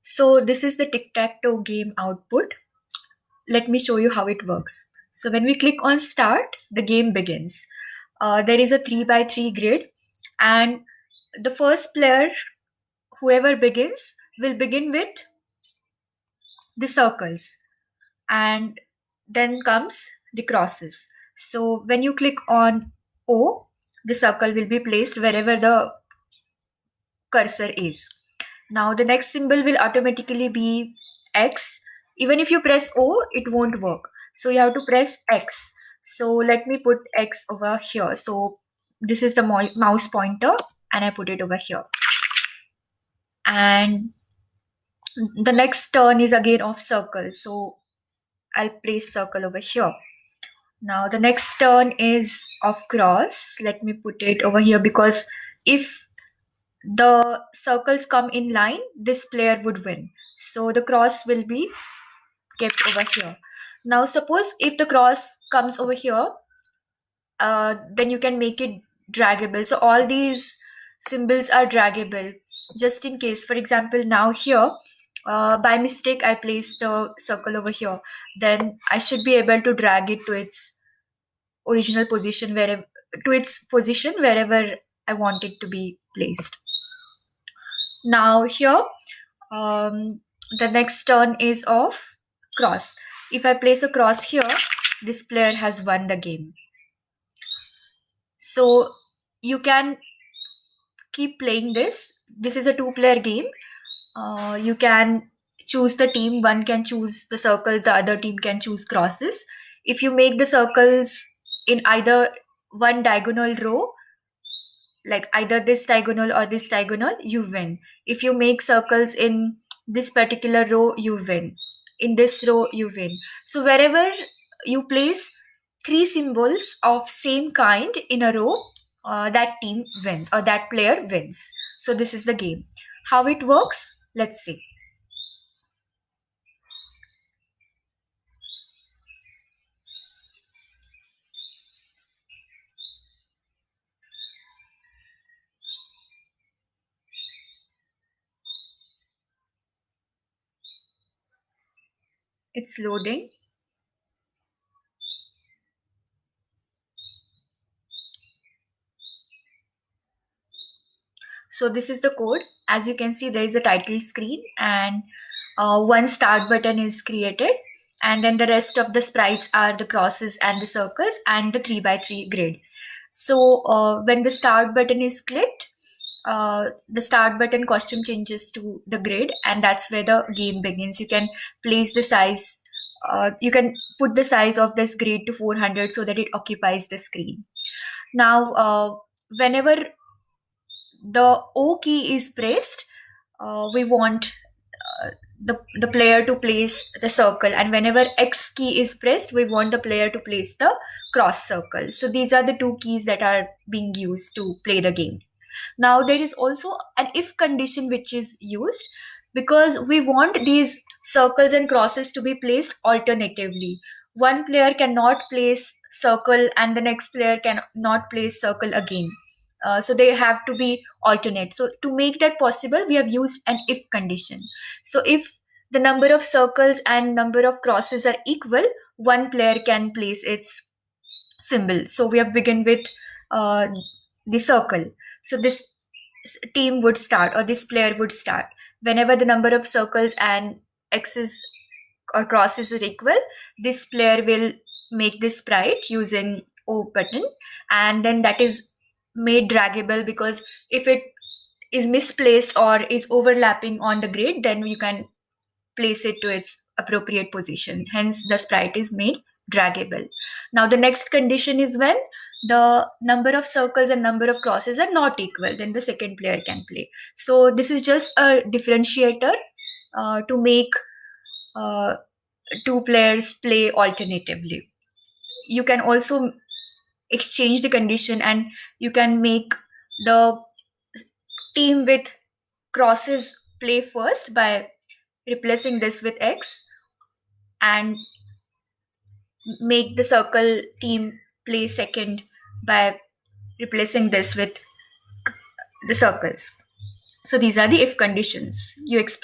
So this is the tic-tac-toe game output. Let me show you how it works. So when we click on start, the game begins. There is a 3 by 3 grid, and the first player, whoever begins, will begin with the circles, and then comes the crosses. So when you click on O, the circle will be placed wherever the cursor is. Now the next symbol will automatically be X. Even if you press O, it won't work. So you have to press X. So let me put X over here. So this is the mouse pointer, and I put it over here. And the next turn is again of circle. So I'll place circle over here. Now the next turn is of cross. Let me put it over here, because if the circles come in line, this player would win. So the cross will be kept over here. Now suppose if the cross comes over here, then you can make it draggable. So all these symbols are draggable, just in case. For example, now here, by mistake I placed the circle over here, then I should be able to drag it to its original position, wherever I want it to be placed. Now here, the next turn is of cross. If I place a cross here, this player has won the game. So you can keep playing this. This is a 2-player game. You can choose the team. One can choose the circles, the other team can choose crosses. If you make the circles in either one diagonal row, like either this diagonal or this diagonal, you win. If you make circles in this particular row, you win. In this row, you win. So wherever you place 3 symbols of same kind in a row, that team wins, or that player wins. So this is the game. How it works? Let's see. It's loading. So this is the code. As you can see, there is a title screen, and one start button is created, and then the rest of the sprites are the crosses and the circles and the 3 by 3 grid. So when the start button is clicked, the start button costume changes to the grid, and that's where the game begins. You can place the size, you can put the size of this grid to 400 so that it occupies the screen. Now whenever the O key is pressed, we want the player to place the circle, and whenever X key is pressed, we want the player to place the cross circle. So these are the 2 keys that are being used to play the game. Now there is also an if condition which is used, because we want these circles and crosses to be placed alternatively. One player cannot place circle and the next player cannot place circle again. So they have to be alternate. So to make that possible, we have used an if condition. So if the number of circles and number of crosses are equal, one player can place its symbol. So we have begun with the circle. So this team would start, or this player would start. Whenever the number of circles and x's or crosses are equal, this player will make this sprite using O button, and then that is made draggable, because if it is misplaced or is overlapping on the grid, then you can place it to its appropriate position. Hence, the sprite is made draggable. Now, the next condition is when the number of circles and number of crosses are not equal, then the second player can play. So this is just a differentiator to make uh, 2 players play alternatively. You can also exchange the condition, and you can make the team with crosses play first by replacing this with X, and make the circle team play second by replacing this with the circles. So these are the if conditions. You explain.